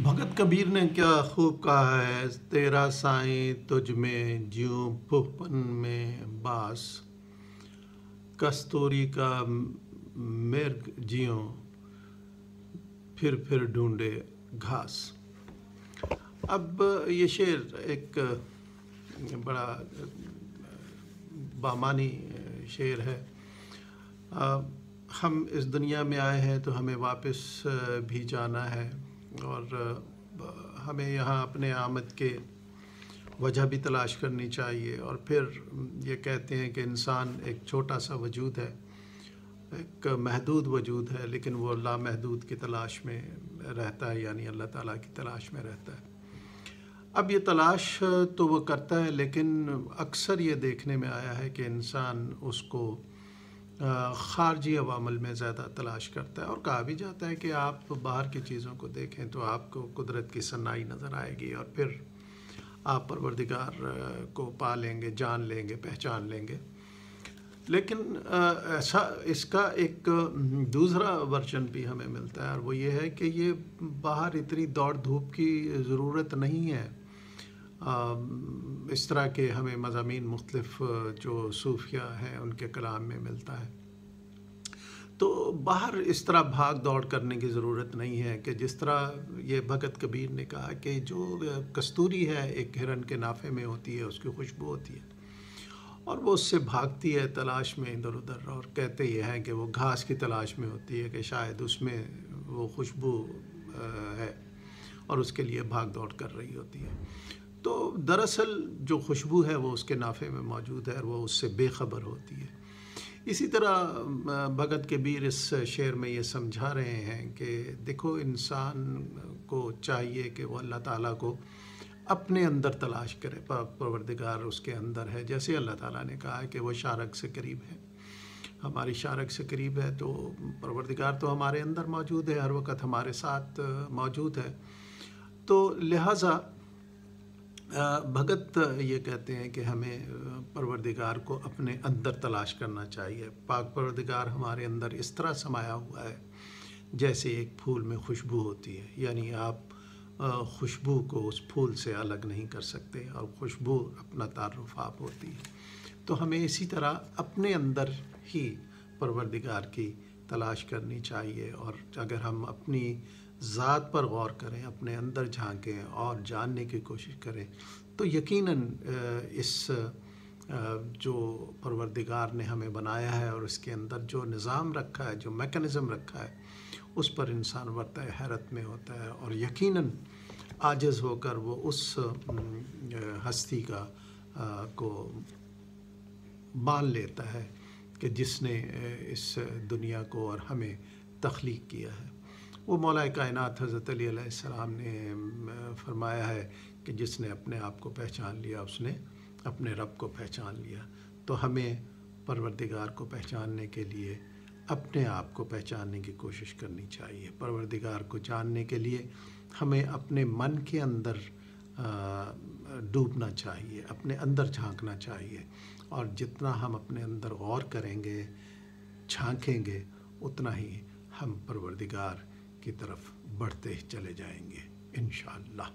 भगत कबीर ने क्या खूब कहा है, तेरा साईं तुझ में ज्यों फूहपन में बास, कस्तूरी का मिर्ग ज्यों फिर ढूंढे घास। अब ये शेर एक बड़ा बामानी शेर है। हम इस दुनिया में आए हैं तो हमें वापस भी जाना है, और हमें यहाँ अपने आमद के वजह भी तलाश करनी चाहिए। और फिर ये कहते हैं कि इंसान एक छोटा सा वजूद है, एक महदूद वजूद है, लेकिन वो लामहदूद की तलाश में रहता है, यानी अल्लाह ताला की तलाश में रहता है। अब ये तलाश तो वो करता है, लेकिन अक्सर ये देखने में आया है कि इंसान उसको ख़ारजी अवामल में ज़्यादा तलाश करता है। और कहा भी जाता है कि आप बाहर की चीज़ों को देखें तो आपको कुदरत की सनाई नज़र आएगी, और फिर आप परवरदिगार को पा लेंगे, जान लेंगे, पहचान लेंगे। लेकिन ऐसा इसका एक दूसरा वर्जन भी हमें मिलता है, और वो ये है कि ये बाहर इतनी दौड़ धूप की ज़रूरत नहीं है। इस तरह के हमें मज़ामीन मुख्तलिफ जो सूफिया हैं उनके कलाम में मिलता है। तो बाहर इस तरह भाग दौड़ करने की ज़रूरत नहीं है कि जिस तरह ये भगत कबीर ने कहा कि जो कस्तूरी है एक हिरन के नाफे में होती है, उसकी खुशबू होती है, और वो उससे भागती है तलाश में इधर उधर, और कहते ये हैं कि वो घास की तलाश में होती है कि शायद उसमें वो खुशबू है, और उसके लिए भाग दौड़ कर रही होती है। तो दरअसल जो खुशबू है वो उसके नाफे में मौजूद है, और वो उससे बेखबर होती है। इसी तरह भगत कबीर इस शेर में ये समझा रहे हैं कि देखो, इंसान को चाहिए कि वो अल्लाह ताला को अपने अंदर तलाश करे। परवरदिगार उसके अंदर है, जैसे अल्लाह ताला ने कहा है कि वो शारक से करीब है, हमारी शारक से करीब है। तो परवरदिगार तो हमारे अंदर मौजूद है, हर वक्त हमारे साथ मौजूद है। तो लिहाजा भगत ये कहते हैं कि हमें परवरदिगार को अपने अंदर तलाश करना चाहिए। पाक परवरदिगार हमारे अंदर इस तरह समाया हुआ है जैसे एक फूल में खुशबू होती है, यानी आप खुशबू को उस फूल से अलग नहीं कर सकते, और खुशबू अपना तारुफ आप होती है। तो हमें इसी तरह अपने अंदर ही परवरदिगार की तलाश करनी चाहिए, और अगर हम अपनी ज़ात पर गौर करें, अपने अंदर झांकें और जानने की कोशिश करें, तो यकीनन इस जो परवरदिगार ने हमें बनाया है और इसके अंदर जो निज़ाम रखा है, जो मैकेनिज़्म रखा है, उस पर इंसान वर्ता हैरत में होता है, और यकीनन आजिज़ होकर वो उस हस्ती को मान लेता है कि जिसने इस दुनिया को और हमें तख्लीक किया है। वो मौला कायनात हज़रत अली अलैहिस्सलाम ने फरमाया है कि जिसने अपने आप को पहचान लिया उसने अपने रब को पहचान लिया। तो हमें परवरदिगार को पहचानने के लिए अपने आप को पहचानने की कोशिश करनी चाहिए। परवरदिगार को जानने के लिए हमें अपने मन के अंदर डूबना चाहिए, अपने अंदर झांकना चाहिए, और जितना हम अपने अंदर गौर करेंगे, झांकेंगे, उतना ही हम परवरदिगार की तरफ बढ़ते चले जाएंगे इंशाअल्लाह।